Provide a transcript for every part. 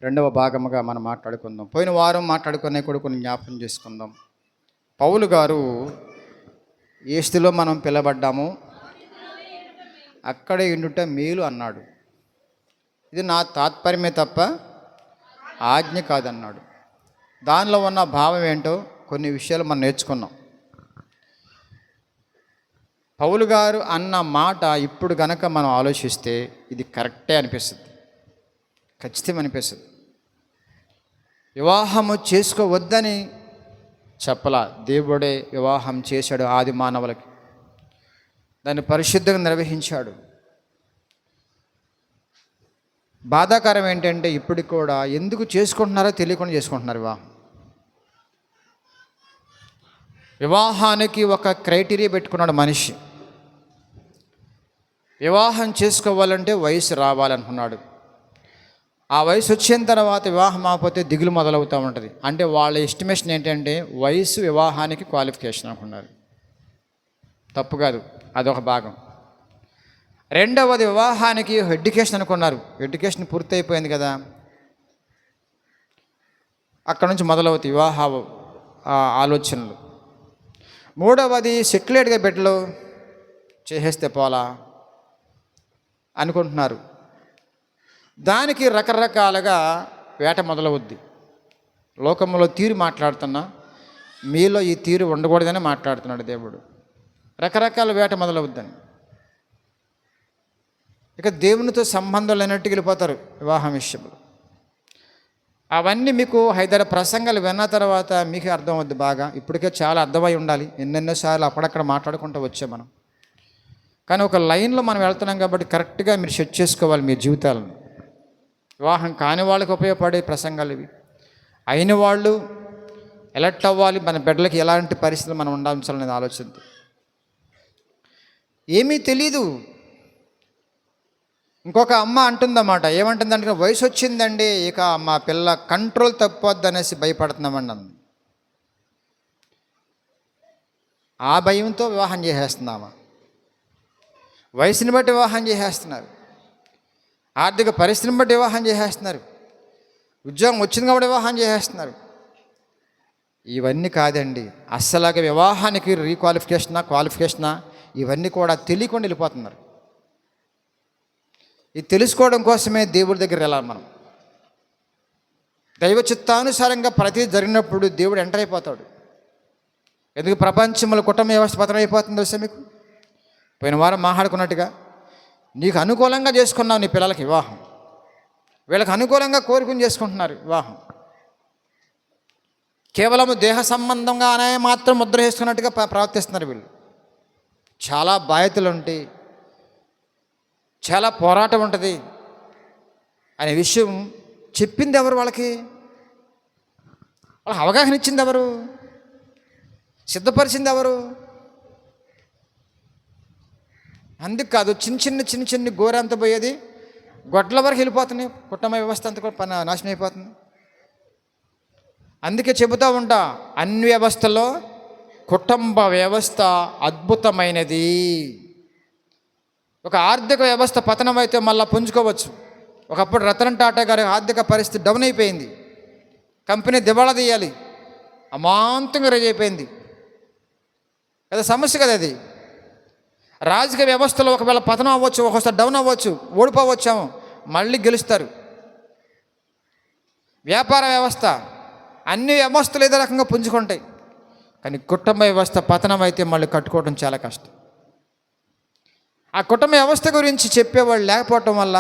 రెండవ భాగముగా మనం మాట్లాడుకుందాం. పోయిన వారం మాట్లాడుకునే కూడా కొన్ని జ్ఞాపకం చేసుకుందాం. పౌలు గారు ఏ స్థితిలో మనం పిలబడ్డామో అక్కడే ఉండుట మేలు అన్నాడు. ఇది నా తాత్పర్యమే తప్ప ఆజ్ఞ కాదన్నాడు. దానిలో ఉన్న భావం ఏంటో కొన్ని విషయాలు మనం నేర్చుకున్నాం. పౌలు గారు అన్న మాట ఇప్పుడు గనక మనం ఆలోచిస్తే ఇది కరెక్టే అనిపిస్తుంది, ఖచ్చితం అనిపిస్తుంది. వివాహము చేసుకోవద్దని చెప్పలా, దేవుడే వివాహం చేశాడు ఆది మానవులకి, దాన్ని పరిశుద్ధంగా నిర్వహించాడు. బాధాకరం ఏంటంటే ఇప్పటికి కూడా ఎందుకు చేసుకుంటున్నారో తెలియకుండా చేసుకుంటున్నారు వివాహానికి ఒక క్రైటీరియా పెట్టుకున్నాడు మనిషి. వివాహం చేసుకోవాలంటే వయసు రావాలనుకున్నాడు. ఆ వయసు వచ్చిన తర్వాత వివాహం ఆగిపోతే దిగులు మొదలవుతూ ఉంటుంది. అంటే వాళ్ళ ఎస్టిమేషన్ ఏంటంటే వయసు వివాహానికి క్వాలిఫికేషన్ అనుకున్నారు. తప్పు కాదు, అదొక భాగం. రెండవది వివాహానికి ఎడ్యుకేషన్ అనుకున్నారు. ఎడ్యుకేషన్ పూర్తి అయిపోయింది కదా, అక్కడ నుంచి మొదలవుతాయి వివాహ ఆలోచనలు. మూడవది సెటిల్డ్గా బిడ్డలు చేసేస్తే పోలా అనుకుంటున్నారు. దానికి రకరకాలుగా వేట మొదలవుద్ది. లోకంలో తీరు మాట్లాడుతున్నా, మీలో ఈ తీరు ఉండకూడదని మాట్లాడుతున్నాడు దేవుడు. రకరకాల వేట మొదలవుద్దని ఇక దేవునితో సంబంధం లేనట్టు వెళ్ళిపోతారు వివాహం విషయంలో. అవన్నీ మీకు హైదరాబాద్ ప్రసంగాలు విన్న తర్వాత మీకు అర్థం అవుద్ది బాగా. ఇప్పటికే చాలా అర్థమై ఉండాలి. ఎన్నెన్నోసార్లు అక్కడక్కడ మాట్లాడుకుంటూ వచ్చాం మనం. కానీ ఒక లైన్లో మనం వెళ్తున్నాం కాబట్టి కరెక్ట్గా మీరు సెట్ చేసుకోవాలి మీ జీవితాలను. వివాహం కాని వాళ్ళకి ఉపయోగపడే ప్రసంగాలు ఇవి. అయిన వాళ్ళు ఎలర్ట్ అవ్వాలి, మన బిడ్డలకి ఎలాంటి పరిస్థితులు మనం ఉండాల్సినది ఆలోచన. ఏమీ తెలీదు. ఇంకొక అమ్మ అంటుందన్నమాట, ఏమంటుందంటే వయసు వచ్చిందండి, ఇక మా పిల్ల కంట్రోల్ తప్పొద్దు అనేసి భయపడుతున్నామండి అంది. ఆ భయంతో వివాహం చేసేస్తున్నామా? వయసుని బట్టి వివాహం చేసేస్తున్నారు, ఆర్థిక పరిస్థితిని బట్టి వివాహం చేసేస్తున్నారు, ఉద్యోగం వచ్చింది కాబట్టి వివాహం చేసేస్తున్నారు. ఇవన్నీ కాదండి, అస్సలాగా వివాహానికి క్వాలిఫికేషనా ఇవన్నీ కూడా తెలియకుండా వెళ్ళిపోతున్నారు. ఇది తెలుసుకోవడం కోసమే దేవుడి దగ్గర వెళ్ళాలి మనం. దైవ చిత్తానుసారంగా ప్రతి జరిగినప్పుడు దేవుడు ఎంటర్ అయిపోతాడు. ఎందుకు ప్రపంచంలో కుటుంబ వ్యవస్థ పతనం అయిపోతుంది తెలుసా మీకు? పోయిన వారం మాట్లాడుకున్నట్టుగా నీకు అనుకూలంగా చేసుకున్నావు నీ పిల్లలకి వివాహం, వీళ్ళకి అనుకూలంగా కోరుకుని చేసుకుంటున్నారు వివాహం. కేవలం దేహ సంబంధంగానే మాత్రం ముద్ర వేసుకున్నట్టుగా ప్రవర్తిస్తున్నారు వీళ్ళు. చాలా బాధ్యతలు ఉంటాయి, చాలా పోరాటం ఉంటుంది అనే విషయం చెప్పింది ఎవరు? వాళ్ళకి అవగాహన ఇచ్చింది ఎవరు? సిద్ధపరిచింది ఎవరు? అందుకు కాదు, చిన్న చిన్న గోరంత పోయేది గొడ్ల వరకు వెళ్ళిపోతున్నాయి. కుటుంబ వ్యవస్థ అంతా కూడా నాశనం అయిపోతుంది. అందుకే చెబుతూ ఉంటా, అన్ని వ్యవస్థల్లో కుటుంబ వ్యవస్థ అద్భుతమైనది. ఒక ఆర్థిక వ్యవస్థ పతనం అయితే మళ్ళీ పుంజుకోవచ్చు. ఒకప్పుడు రతన్ టాటా గారి ఆర్థిక పరిస్థితి డౌన్ అయిపోయింది, కంపెనీ దివాళా తీయాలి, అమాంతంగా రేజ్ అయిపోయింది కదా, సమస్య కదా అది. రాజకీయ వ్యవస్థలో ఒకవేళ పతనం అవ్వచ్చు, ఒకసారి డౌన్ అవ్వచ్చు, ఓడిపోవచ్చాము, మళ్ళీ గెలుస్తారు. వ్యాపార వ్యవస్థ, అన్ని వ్యవస్థలు ఏదో రకంగా పుంజుకుంటాయి. కానీ కుటుంబ వ్యవస్థ పతనం అయితే మళ్ళీ కట్టుకోవడం చాలా కష్టం. ఆ కుటుంబ వ్యవస్థ గురించి చెప్పేవాళ్ళు లేకపోవటం వల్ల,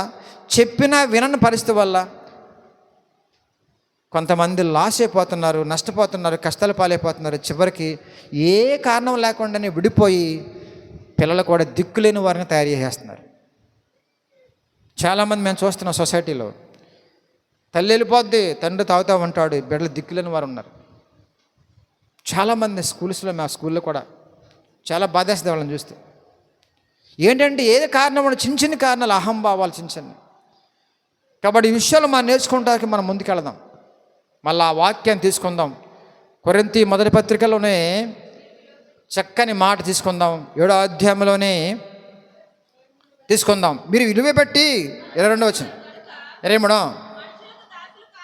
చెప్పినా వినని పరిస్థితి వల్ల కొంతమంది లాస్ అయిపోతున్నారు, నష్టపోతున్నారు, కష్టాలు పాలైపోతున్నారు. చివరికి ఏ కారణం లేకుండానే విడిపోయి పిల్లలు కూడా దిక్కులేని వారిని తయారు చేసేస్తున్నారు. చాలామంది మేము చూస్తున్నాం సొసైటీలో, తల్లి వెళ్ళిపోద్ది, తండ్రి తాగుతూ ఉంటాడు, బిడ్డలు దిక్కులేని వారు ఉన్నారు. చాలామంది స్కూల్స్లో, మా స్కూల్లో కూడా చాలా బాధేస్తుంది వాళ్ళని చూస్తే. ఏంటంటే ఏది కారణం? చిన్న కారణాలు, అహంభావాలు చిన్న. కాబట్టి ఈ విషయాలు మనం నేర్చుకోవడానికి మనం ముందుకెళ్దాం. మళ్ళీ ఆ వాక్యాన్ని తీసుకుందాం. కొరింథీ మొదటి పత్రికలోనే చక్కని మాట తీసుకుందాం, 7వ అధ్యాయంలోనే తీసుకుందాం. మీరు విలువ పెట్టి 22 వచ్చిన 23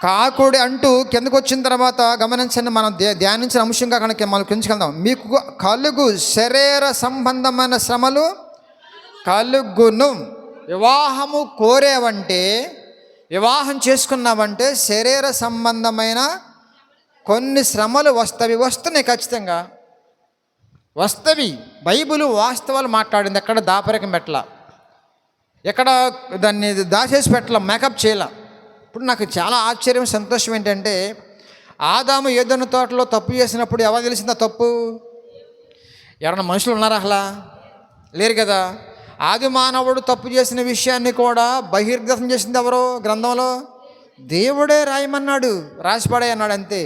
కాకుడి అంటూ కిందకు వచ్చిన తర్వాత గమనించండి, మనం ధ్యానించిన అంశంగా కనుక మనం కించుకెళ్దాం. మీకు కలుగు శరీర సంబంధమైన శ్రమలు కలుగును. వివాహము కోరేవంటే, వివాహం చేసుకున్నావంటే శరీర సంబంధమైన కొన్ని శ్రమలు వస్తున్నాయి, ఖచ్చితంగా వస్తవి. బైబిల్ వాస్తవాలు మాట్లాడింది, ఎక్కడ దాపరికం పెట్టలా, ఎక్కడ దాన్ని దాచేసి పెట్టలా, మేకప్ చేయలా. ఇప్పుడు నాకు చాలా ఆశ్చర్యం, సంతోషం ఏంటంటే, ఆదాము ఏదైనా తోటలో తప్పు చేసినప్పుడు ఎవరు తెలిసిందా తప్పు? ఎవరైనా మనుషులు ఉన్నారా? అసలు లేరు కదా. ఆది మానవుడు తప్పు చేసిన విషయాన్ని కూడా బహిర్గతం చేసింది ఎవరో? గ్రంథంలో దేవుడే రాయమన్నాడు, రాసిపడే అన్నాడు, అంతే.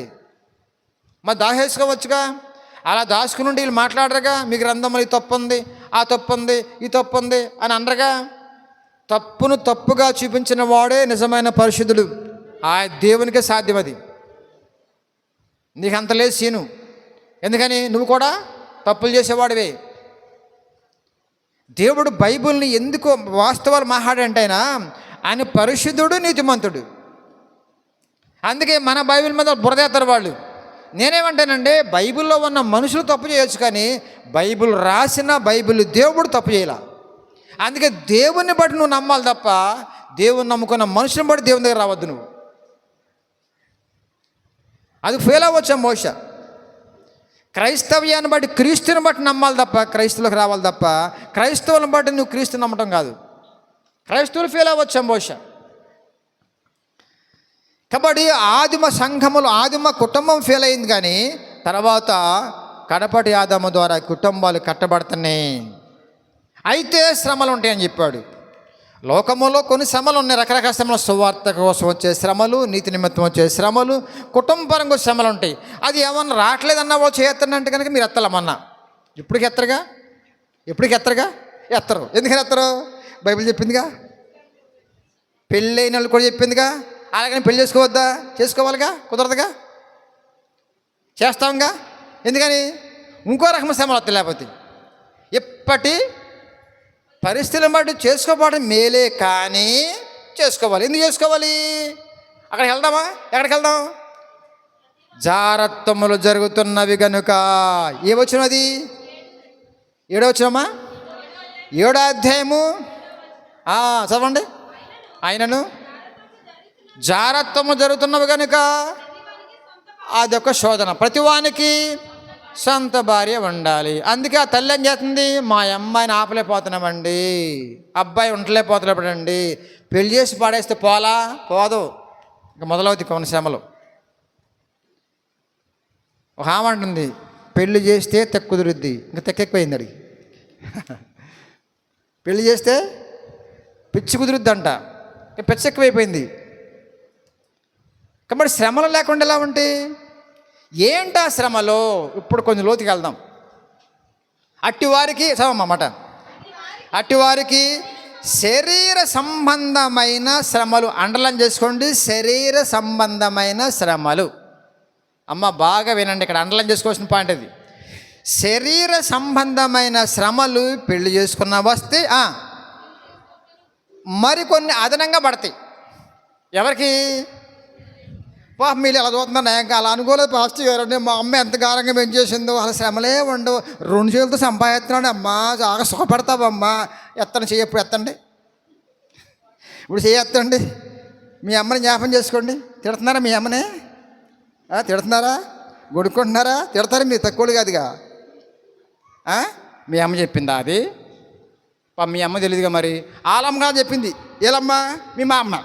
మరి దాచేసుకోవచ్చుగా. అలా దాచుకుని నుండి వీళ్ళు మాట్లాడరుగా, మీ గ్రంథంలో ఈ తప్పు ఉంది, ఆ తప్పు ఉంది, ఈ తప్పు ఉంది అని అనరుగా. తప్పును తప్పుగా చూపించిన వాడే నిజమైన పరిశుద్ధుడు. ఆ దేవునికే సాధ్యం అది. నీకు అంత లేదు సీను, ఎందుకని నువ్వు కూడా తప్పులు చేసేవాడివే. దేవుడు బైబిల్ని ఎందుకు వాస్తవాలు మాట్లాడంటే ఆయన పరిశుద్ధుడు, నీతిమంతుడు. అందుకే మన బైబిల్ మీద బురదేస్తారు వాళ్ళు. నేనేమంటానంటే, బైబిల్లో ఉన్న మనుషులు తప్పు చేయొచ్చు, కానీ బైబిల్ రాసిన దేవుడు తప్పు చేయాల. అందుకే దేవుని బట్టి నువ్వు నమ్మాలి తప్ప, దేవుని నమ్ముకున్న మనుషుని బట్టి దేవుని దగ్గర రావద్దు నువ్వు. అది ఫెయిల్ అవ్వచ్చా మోష. క్రైస్తవ్యాన్ని బట్టి, క్రీస్తుని బట్టి నమ్మాలి తప్ప, క్రైస్తవులకు రావాలి తప్ప, క్రైస్తవులను బట్టి నువ్వు క్రీస్తు నమ్మటం కాదు. క్రైస్తవులు ఫెయిల్ అవ్వచ్చా మోష. కాబట్టి ఆదిమ సంఘములు, ఆదిమ కుటుంబం ఫెయిల్ అయింది, కానీ తర్వాత కడపటి ఆదాము ద్వారా కుటుంబాలు కట్టబడుతున్నాయి. అయితే శ్రమలు ఉంటాయని చెప్పాడు. లోకములో కొన్ని శ్రమలు ఉన్నాయి, రకరకాల శ్రమలు. సువార్త కోసం వచ్చే శ్రమలు, నీతి నిమిత్తం వచ్చే శ్రమలు, కుటుంబపరంగా శ్రమలు ఉంటాయి. అది ఏమన్నా రావట్లేదన్నా వాళ్ళు చేస్తానంటే కనుక మీరు ఎత్తలేమన్నా. ఇప్పటికి ఎత్తరుగా, ఎత్తరు. ఎందుకని ఎత్తరు? బైబిల్ చెప్పిందిగా, పెళ్ళైన వాళ్ళు కూడా చెప్పిందిగా. అలాగని పెళ్ళి చేసుకోవద్దా? చేసుకోవాలిగా, కుదరదుగా, చేస్తాంగా. ఎందుకని? ఇంకో రకమైన శ్రమలు వస్తాయి. లేకపోతే ఎప్పటి పరిస్థితులను బట్టి చేసుకోవడం మేలే, కానీ చేసుకోవాలి. ఎందుకు చేసుకోవాలి? అక్కడికి వెళ్దామా? ఎక్కడికి వెళ్దాం? జారత్వములు జరుగుతున్నవి గనుక. ఏ వచనం అది? 7వ వచనమా? 7వ అధ్యాయము చదవండి. ఆయనను జారత్వము జరుగుతున్నవి కనుక అదొక శోధన. ప్రతివానికి సొంత భార్య ఉండాలి. అందుకే ఆ తల్లి ఏం చేస్తుంది? మా అమ్మాయిని ఆపలేకపోతున్నామండి, అబ్బాయి ఉండలేకపోతున్నాడండి, పెళ్లి చేసి పాడేస్తే పోదు. ఇంకా మొదలవుతాయి కొన్ని శ్రమలు. ఒక ఆమె అంటుంది, పెళ్లి చేస్తే తెక్కు కుదురుద్ది. ఇంకా తెక్కెక్కిపోయింది అడిగి. పెళ్లి చేస్తే పిచ్చి కుదురుద్ది అంట, పిచ్చి ఎక్కువైపోయింది. కాబట్టి శ్రమలు లేకుండా ఎలా ఉంటాయి? ఏంటా శ్రమలో? ఇప్పుడు కొంచెం లోతుకి వెళ్దాం. అట్టివారికి చదవమాట, అట్టివారికి శరీర సంబంధమైన శ్రమలు. అండర్లైన్ చేసుకోండి, శరీర సంబంధమైన శ్రమలు. అమ్మ బాగా వినండి, ఇక్కడ అండర్లైన్ చేసుకోవాల్సిన పాయింట్ అది. శరీర సంబంధమైన శ్రమలు పెళ్లి చేసుకున్న వస్తే మరికొన్ని అదనంగా పడతాయి. ఎవరికి? పాప మీరు ఎలా చూస్తున్నారు, నాకు అలా అనుకోలేదు పాస్టర్ గారు. మా అమ్మ ఎంత గారంగా పెంచేసిందో, అసలు శ్రమలే ఉండవు, 2 చేతులతో సంపాదిస్తున్నాడు. అమ్మా చాలా సుఖపడతావమ్మా, చెయ్యి ఎప్పుడు ఎత్తండి, ఇప్పుడు చేయెత్తండి. మీ అమ్మని జ్ఞాపం చేసుకోండి. తిడుతున్నారా మీ అమ్మని? తిడుతున్నారా? గొడుక్కుంటున్నారా? తిడతారా? మీరు తక్కువలు కాదుగా. మీ అమ్మ చెప్పిందా అది? మీ అమ్మ తెలియదుగా. మరి ఆలమ్మగా చెప్పింది. ఏలమ్మా? మా అమ్మ.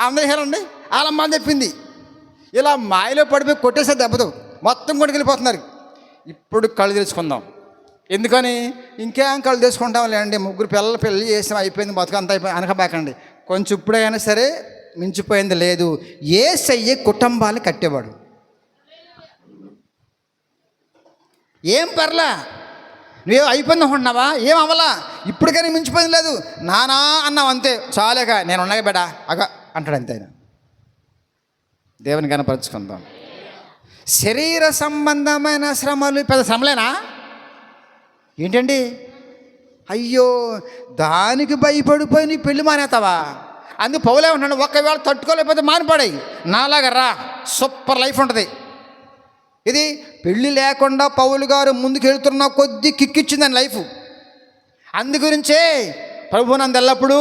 అందరూ హేరండి, ఆలమ్మ అని చెప్పింది. ఇలా మాయలో పడిపోయి కొట్టేసే దెబ్బతో మొత్తం కొట్టుకెళ్ళిపోతున్నారు. ఇప్పుడు కళ్ళు తెలుసుకుందాం. ఎందుకని? ఇంకేం కళ్ళు తెలుసుకుంటాం లేండి, 3 పిల్లలు పెళ్ళి చేసాం, అయిపోయింది, బతుకంతా అయిపోయింది అనకబాకండి. కొంచెం ఇప్పుడైనా సరే మించిపోయింది లేదు. యేసయ్య కుటుంబాలు కట్టేవాడు. ఏం పర్లా, నువ్వు అయిపోయింది అనుకుంటున్నావా? ఏం అవ్వలా, ఇప్పటికైనా మించిపోయింది లేదు, నానా అన్నావు అంతే, చాలేక నేను ఉన్నాగా బేడా అంటాడు అంతే. ఆయన దేవుని కనపరుచుకుందాం. శరీర సంబంధమైన శ్రమలు పెద్ద శ్రమలేనా ఏంటండి? అయ్యో, దానికి భయపడిపోయి నీ పెళ్ళి మానేతావా? అందుకు పౌలు ఏమంటున్నాడు, ఒకవేళ తట్టుకోలేకపోతే మానిపడాయి, నాలాగా రా, సూపర్ లైఫ్ ఉంటుంది. ఇది పెళ్ళి లేకుండా పౌలు గారు ముందుకు వెళ్తున్న కొద్దీ కిక్కిచ్చిందని లైఫ్. అందుగురించే ప్రభు నందు ఎల్లప్పుడూ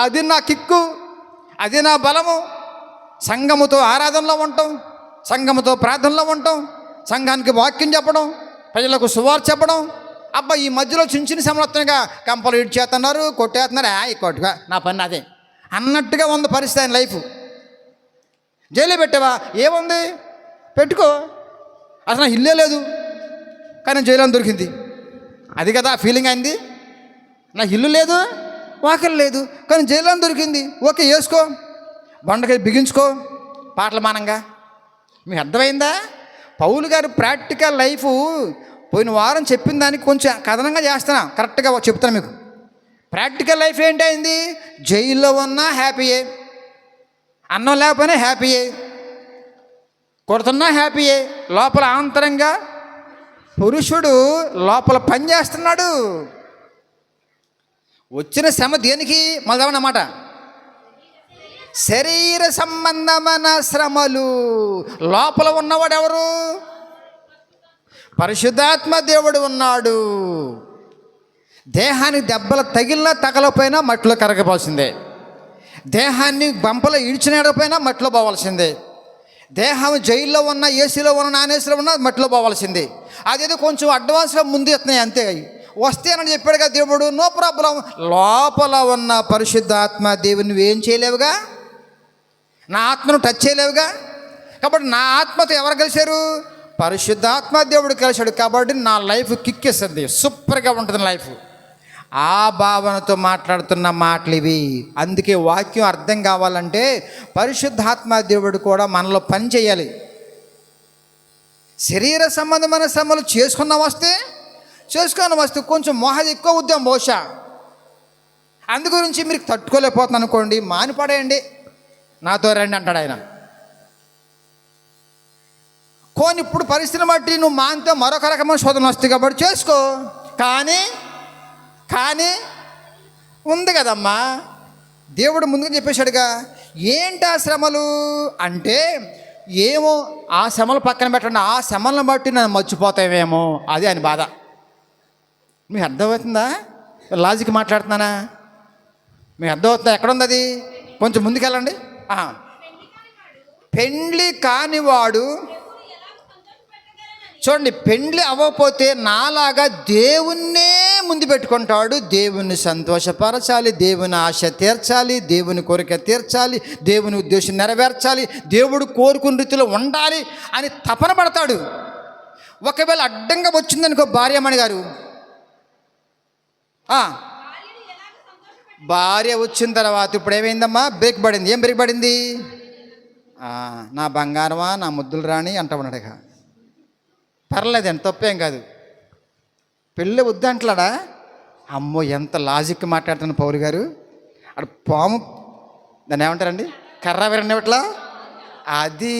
అది నా కిక్కు, అది నా బలము. సంఘముతో ఆరాధనలో ఉంటాం, సంఘముతో ప్రార్థనలో ఉంటాం, సంఘానికి వాక్యం చెప్పడం, ప్రజలకు సువార్త చెప్పడం. అబ్బా ఈ మధ్యలో చిన్న చిన్న సమర్థనగా కంపలు ఇటు చేస్తున్నారు, కొట్టేస్తున్నారు, కొట్టుగా నా పని అదే అన్నట్టుగా ఉంది పరిస్థితి ఆయన లైఫ్. జైలు పెట్టావా, ఏముంది పెట్టుకో, అసలు నాకు ఇల్లే లేదు కానీ జైలు దొరికింది, అది కదా ఫీలింగ్ అయింది. నాకు ఇల్లు లేదు, వాకిలు లేదు కానీ జైలు దొరికింది, ఓకే వేసుకో, బండకాయ బిగించుకో, పాటల మానంగా. మీకు అర్థమైందా? పౌలు గారు ప్రాక్టికల్ లైఫ్ పోయిన వారం చెప్పిన దానికి కొంచెం కథనంగా చేస్తున్నా, కరెక్ట్గా చెప్తాను మీకు. ప్రాక్టికల్ లైఫ్ ఏంటైంది? జైల్లో ఉన్నా హ్యాపీయే, అన్నం లేకపోయినా హ్యాపీయే, కొడుతున్నా హ్యాపీయే. లోపల ఆంతరంగా పురుషుడు లోపల పని చేస్తున్నాడు. వచ్చిన శ్రమ దేనికి మొదలన్నమాట? శరీర సంబంధమైన శ్రమలు. లోపల ఉన్నవాడు ఎవరు? పరిశుద్ధాత్మ దేవుడు ఉన్నాడు. దేహానికి దెబ్బలు తగిలినా తగలపోయినా మట్టిలో కరగపోవాల్సిందే, దేహాన్ని బంపలో ఇడిచినకపోయినా మట్టిలో పోవాల్సిందే, దేహం జైల్లో ఉన్న, ఏసీలో ఉన్న, నాన్ ఏసీలో ఉన్న మట్టిలో పోవాల్సిందే. అదేదో కొంచెం అడ్వాన్స్గా ముందు ఎత్తున్నాయి అంతే. వస్తేనని చెప్పాడు కదా దేవుడు, నో ప్రాబ్లం. లోపల ఉన్న పరిశుద్ధాత్మ దేవుని నువ్వేం చేయలేవుగా, నా ఆత్మను టచ్ చేయలేవుగా. కాబట్టి నా ఆత్మతో ఎవరు కలిశారు? పరిశుద్ధాత్మ దేవుడు కలిశాడు. కాబట్టి నా లైఫ్ కిక్కేస్తుంది, సూపర్గా ఉంటుంది లైఫ్. ఆ భావనతో మాట్లాడుతున్న మాటలు ఇవి. అందుకే వాక్యం అర్థం కావాలంటే పరిశుద్ధాత్మ దేవుడు కూడా మనలో పని చేయాలి. శరీర సంబంధమైన శ్రమలు చేసుకున్న వస్తే కొంచెం మోహది ఎక్కువ ఉద్యమం బహుశా. అందు గురించి మీరు తట్టుకోలేకపోతున్నాను అనుకోండి, మానిపడేయండి, నాతో రండి అంటాడు ఆయన. కోని ఇప్పుడు పరిస్థితిని బట్టి నువ్వు మానితే మరొక రకమైన శోధన వస్తాయి కాబట్టి చేసుకో. కానీ ఉంది కదమ్మా, దేవుడు ముందుగా చెప్పేశాడుగా. ఏంటి ఆ శ్రమలు అంటే, ఏమో ఆ శ్రమలు పక్కన పెట్టండి, ఆ శ్రమలను బట్టి నన్ను మర్చిపోతావేమో, అది ఆయన బాధ. మీకు అర్థమవుతుందా? లాజిక్ మాట్లాడుతున్నానా? మీకు అర్థమవుతుందా? ఎక్కడుంది అది? కొంచెం ముందుకెళ్ళండి. పెండ్లి కానివాడు చూడండి, పెండ్లి అవ్వకపోతే నాలాగా దేవుణ్ణే ముందు పెట్టుకుంటాడు. దేవుణ్ణి సంతోషపరచాలి, దేవుని ఆశ తీర్చాలి, దేవుని కోరిక తీర్చాలి, దేవుని ఉద్దేశం నెరవేర్చాలి, దేవుడు కోరుకున్న రీతిలో ఉండాలి అని తపన పడతాడు. ఒకవేళ అడ్డంగా వచ్చిందనుకో భార్యమణి గారు, భార్య వచ్చిన తర్వాత ఇప్పుడు ఏమైందమ్మా? బ్రేక్ పడింది. ఏం బ్రేక్ పడింది? నా బంగారమా, నా ముద్దులు రాణి అంటా ఉన్నాడు. ఇక పర్లేదండి, తప్పేం కాదు. పెళ్ళి వద్దంట్లాడా? అమ్మో ఎంత లాజిక్ మాట్లాడుతున్న పౌరు గారు. అక్కడ పాము, దాన్ని ఏమంటారండి, కర్ర విరనివట్లా, అది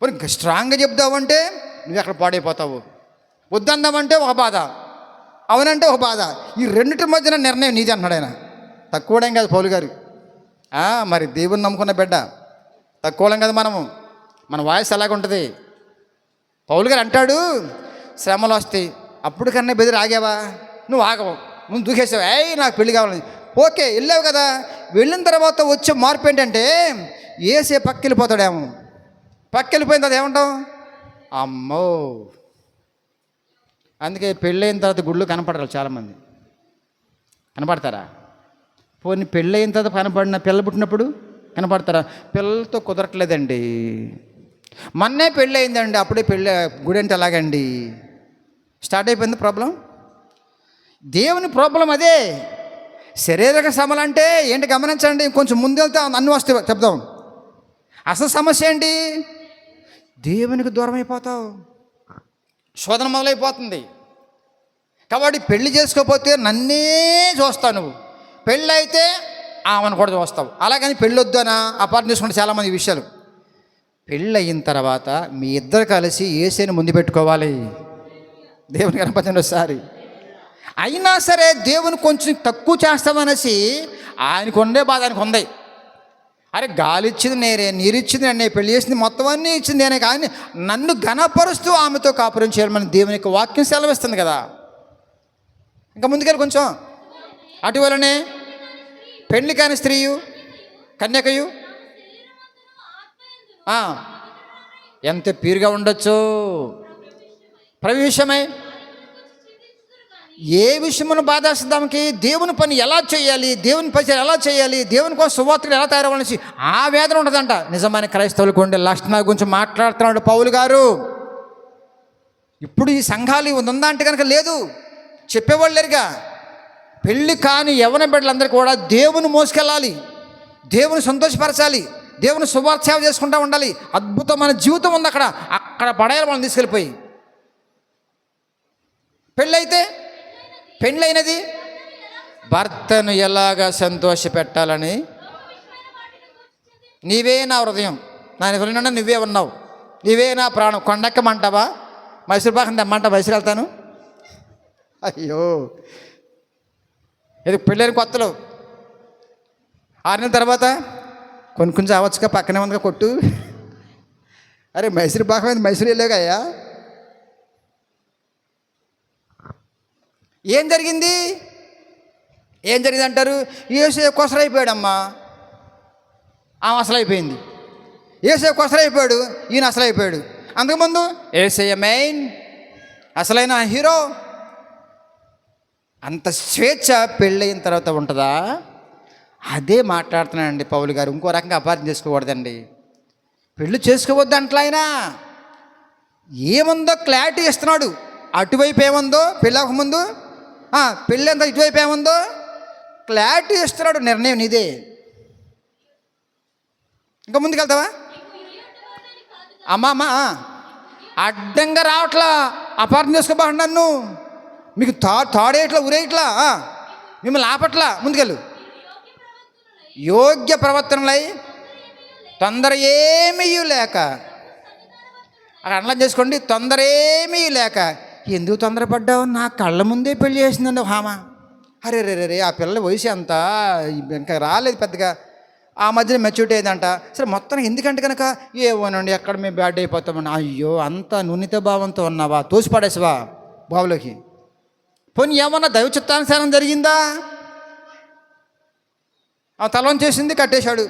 పోనీ స్ట్రాంగ్గా చెప్దామంటే నువ్వు అక్కడ పాడైపోతావు, వద్దందామంటే ఒక బాధ, అవునంటే ఒక బాధ. ఈ రెండింటి మధ్యన నిర్ణయం నీది అంటున్నాడు ఆయన. తక్కువడేం కాదు పౌలు గారు. మరి దేవుని నమ్ముకున్న బిడ్డ తక్కువలేం కదా మనము. మన వాయిస్ అలాగుంటుంది. పౌలు గారు అంటాడు, శ్రమలు వస్తాయి, అప్పుడు కన్నా బెదిరి ఆగావా? నువ్వు ఆగవు, నువ్వు దూకేసావు, నాకు పెళ్ళి కావాలి, ఓకే వెళ్ళావు కదా. వెళ్ళిన తర్వాత వచ్చే మార్పు ఏంటంటే ఏసే పక్కెళ్ళిపోతాడేమో. పక్కెళ్ళిపోయిన తర్వాత ఏమంటావు? అమ్మో. అందుకే పెళ్ళైన తర్వాత గుళ్ళు కనపడరు చాలామంది. కనపడతారా? పోనీ పెళ్ళైన తర్వాత కనపడిన పిల్ల పుట్టినప్పుడు కనపడతారా? పిల్లలతో కుదరట్లేదండి, మొన్నే పెళ్ళి అయిందండి, అప్పుడే పెళ్ళి గుడి అంటే ఎలాగండి? స్టార్ట్ అయిపోయింది ప్రాబ్లం. దేవుని ప్రాబ్లం అదే. శారీరక శ్రమలు అంటే ఏంటి గమనించండి. కొంచెం ముందెళ్తే అన్నీ వస్తాయి చెప్దాం. అసలు సమస్య ఏంటి? దేవునికి దూరం అయిపోతావు, శోధన మొదలైపోతుంది. కాబట్టి పెళ్లి చేసుకోకపోతే నన్నే చూస్తావు నువ్వు, పెళ్ళి అయితే ఆమెను కూడా చూస్తావు. అలాగని పెళ్ళి వద్దనా అపార్థం చేసుకుంటే చాలామంది ఈ విషయాలు. పెళ్ళి అయిన తర్వాత మీ ఇద్దరు కలిసి యేసుని ముందు పెట్టుకోవాలి. దేవుని కనపడండి ఒకసారి. అయినా సరే దేవుని కొంచెం తక్కువ చేస్తామనేసి ఆయనకు ఉండే బాధ ఆయనకు ఉంది. అరే గాలి ఇచ్చింది నేనే, నీరు ఇచ్చింది నేనే, పెళ్లి చేసింది మొత్తం అన్నీ ఇచ్చింది నేనే, కానీ నన్ను ఘనపరుస్తూ ఆమెతో కాపురం చేయాలని దేవుని యొక్క వాక్యం సెలవిస్తుంది కదా. ఇంకా ముందుకెళ్ళి కొంచెం అటువలనే పెళ్లి కాని స్త్రీయు కన్యకయు ఎంత పీరుగా ఉండొచ్చు ప్రవేశమై ఏ విషయమును బాధేస్తుంది ఆమెకి, దేవుని పని ఎలా చేయాలి, దేవుని పరిచయం ఎలా చేయాలి, దేవుని కోసం సువార్తలు ఎలా తయారవ్వాలని ఆ వేదన ఉంటుందంట. నిజమైన క్రైస్తవులకు ఉండే లక్షణాల గురించి మాట్లాడుతున్నాడు పౌలు గారు. ఇప్పుడు ఈ సంఘాలు ఉందా అంటే కనుక లేదు, చెప్పేవాళ్ళు లేరుగా. పెళ్ళి కాని యవ్వన బిడ్డలందరూ కూడా దేవుని మోసుకెళ్ళాలి, దేవుని సంతోషపరచాలి, దేవుని సువార్త సేవ చేసుకుంటూ ఉండాలి. అద్భుతమైన జీవితం ఉంది అక్కడ పడేయాలి వాళ్ళని తీసుకెళ్ళిపోయి. పెళ్ళైనది భర్తను ఎలాగా సంతోష పెట్టాలని నీవే నా హృదయం, నా హృదయం నువ్వే ఉన్నావు, నీవే నా ప్రాణం. కొండెక్కమంటావా, మైసూరు పాకం తెమ్మంటా, మైసూరు వెళ్తాను. అయ్యో, ఇది పెళ్ళైన కొత్తలో 6 నెలల తర్వాత కొంచెం అవ్వచ్చుగా, పక్కనే ఉందిగా కొట్టు. అరే మైసూరు పాకం అయింది, మైసూరు వెళ్ళాగయ్యా. ఏం జరిగింది అంటారు? యేసేపు కొసరైపోయాడమ్మా, ఆమె అసలైపోయింది. యేసేపు కొసరైపోయాడు, ఈయన అసలైపోయాడు. అంతకుముందు యేసయ్య మెయిన్ అసలైన హీరో. అంత స్వేచ్ఛ పెళ్ళయిన తర్వాత ఉంటుందా? అదే మాట్లాడుతున్నానండి పౌలు గారు. ఇంకో రకంగా అపార్థం చేసుకోకూడదండి. పెళ్ళి చేసుకోవద్దు అంటలైనా ఏముందో క్లారిటీ ఇస్తున్నాడు. అటువైపు ఏముందో పెళ్ళక ముందు, పెళ్ళి అంతా ఇటువైపు ఏముందో క్లారిటీ ఇస్తున్నాడు. నిర్ణయం నీదే. ఇంకా ముందుకెళ్తావా? అమ్మా అడ్డంగా రావట్లా, అపార్థం చేసుకోబాడు. నన్ను మీకు తాడేట్లా ఉరేయట్లా, మిమ్మల్ని ఆపట్లా. ముందుకెళ్ళు. యోగ్య ప్రవర్తనలై తొందర ఏమీ లేక, అక్కడ అన్నం చేసుకోండి. తొందర ఏమీ లేక. ఎందుకు తొందరపడ్డావు? నా కళ్ళ ముందే పెళ్లి చేసిందండి హామా. అరే రే ఆ పిల్లల వయసు అంతా ఇంకా రాలేదు పెద్దగా, ఆ మధ్యన మెచ్యూరిటీ అయిందంట. సరే మొత్తం ఎందుకంటే కనుక ఏమోనండి ఎక్కడ మేము బ్యాడ్ అయిపోతామని. అయ్యో, అంత నునిత భావంతో ఉన్నావా? తోసిపడేసావా బావులోకి? పోనీ ఏమన్నా దైవ చిత్తానుసారం జరిగిందా? ఆ తలం చేసింది, కట్టేశాడు,